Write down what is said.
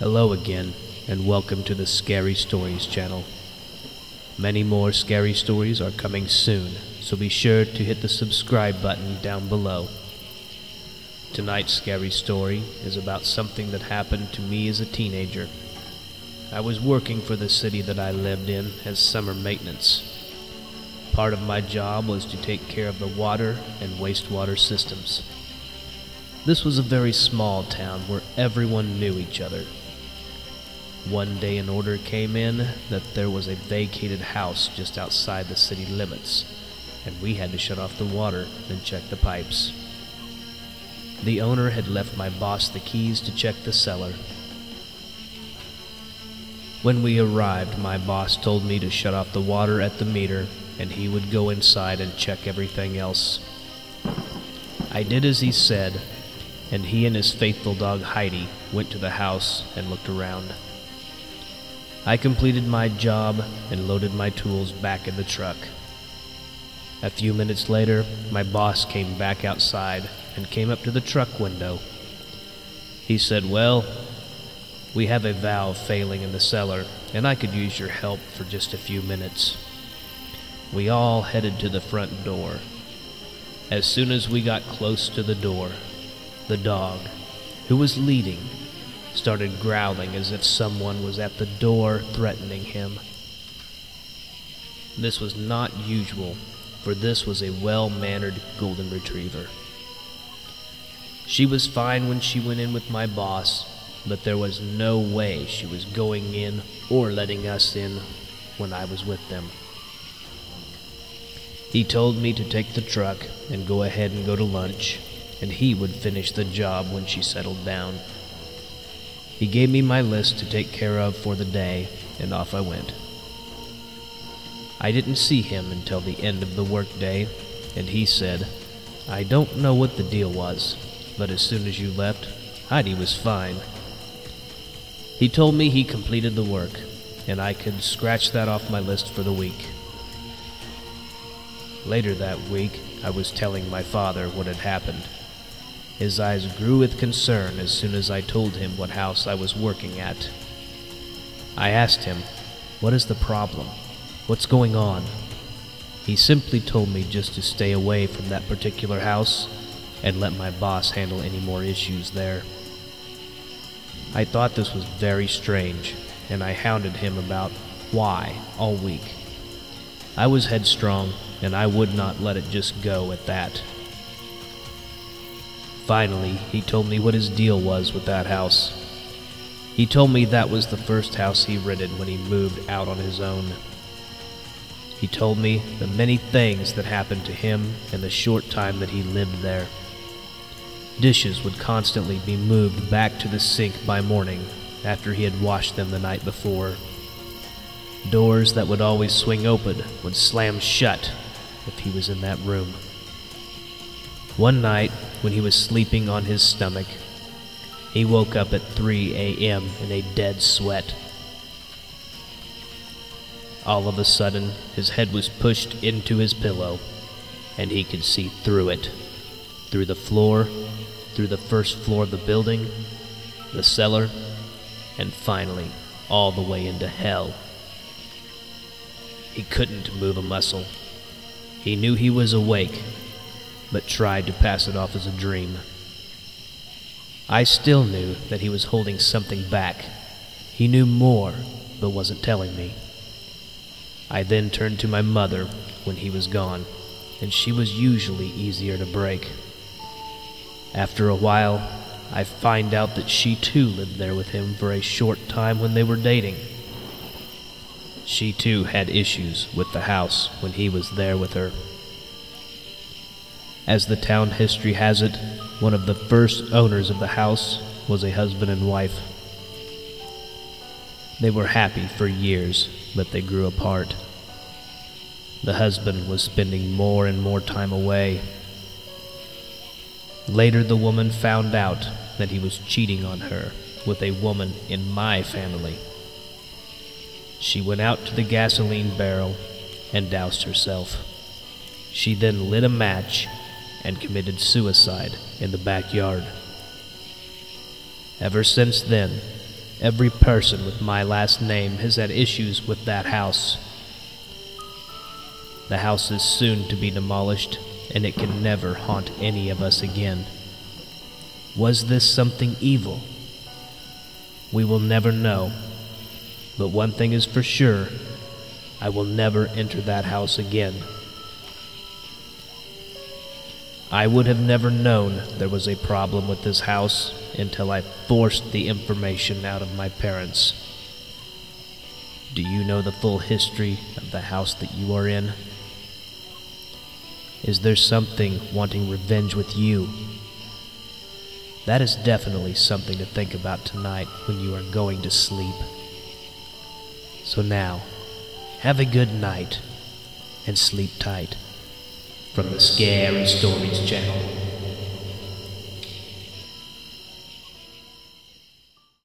Hello again, and welcome to the Scary Stories channel. Many more scary stories are coming soon, so be sure to hit the subscribe button down below. Tonight's scary story is about something that happened to me as a teenager. I was working for the city that I lived in as summer maintenance. Part of my job was to take care of the water and wastewater systems. This was a very small town where everyone knew each other. One day an order came in that there was a vacated house just outside the city limits, and we had to shut off the water and check the pipes. The owner had left my boss the keys to check the cellar. When we arrived, my boss told me to shut off the water at the meter, and he would go inside and check everything else. I did as he said, and he and his faithful dog Heidi went to the house and looked around. I completed my job and loaded my tools back in the truck. A few minutes later, my boss came back outside and came up to the truck window. He said, "Well, we have a valve failing in the cellar, and I could use your help for just a few minutes." We all headed to the front door. As soon as we got close to the door, the dog, who was leading, started growling as if someone was at the door threatening him. This was not usual, for this was a well-mannered golden retriever. She was fine when she went in with my boss, but there was no way she was going in or letting us in when I was with them. He told me to take the truck and go ahead and go to lunch, and he would finish the job when she settled down. He gave me my list to take care of for the day, and off I went. I didn't see him until the end of the workday, and he said, "I don't know what the deal was, but as soon as you left, Heidi was fine." He told me he completed the work, and I could scratch that off my list for the week. Later that week, I was telling my father what had happened. His eyes grew with concern as soon as I told him what house I was working at. I asked him, "What is the problem? What's going on?" He simply told me just to stay away from that particular house and let my boss handle any more issues there. I thought this was very strange, and I hounded him about why all week. I was headstrong, and I would not let it just go at that. Finally, he told me what his deal was with that house. He told me that was the first house he rented when he moved out on his own. He told me the many things that happened to him in the short time that he lived there. Dishes would constantly be moved back to the sink by morning after he had washed them the night before. Doors that would always swing open would slam shut if he was in that room. One night, when he was sleeping on his stomach, he woke up at 3 a.m. in a dead sweat. All of a sudden, his head was pushed into his pillow, and he could see through it, through the floor, through the first floor of the building, the cellar, and finally, all the way into hell. He couldn't move a muscle. He knew he was awake, but tried to pass it off as a dream. I still knew that he was holding something back. He knew more, but wasn't telling me. I then turned to my mother when he was gone, and she was usually easier to break. After a while, I find out that she too lived there with him for a short time when they were dating. She too had issues with the house when he was there with her. As the town history has it, one of the first owners of the house was a husband and wife. They were happy for years, but they grew apart. The husband was spending more and more time away. Later, the woman found out that he was cheating on her with a woman in my family. She went out to the gasoline barrel and doused herself. She then lit a match and committed suicide in the backyard. Ever since then, Every person with my last name has had issues with that house. The house is soon to be demolished, and it can never haunt any of us again. Was this something evil? We will never know. But one thing is for sure, I will never enter that house again. I would have never known there was a problem with this house until I forced the information out of my parents. Do you know the full history of the house that you are in? Is there something wanting revenge with you? That is definitely something to think about tonight when you are going to sleep. So now, have a good night and sleep tight. From the Scary Stories channel.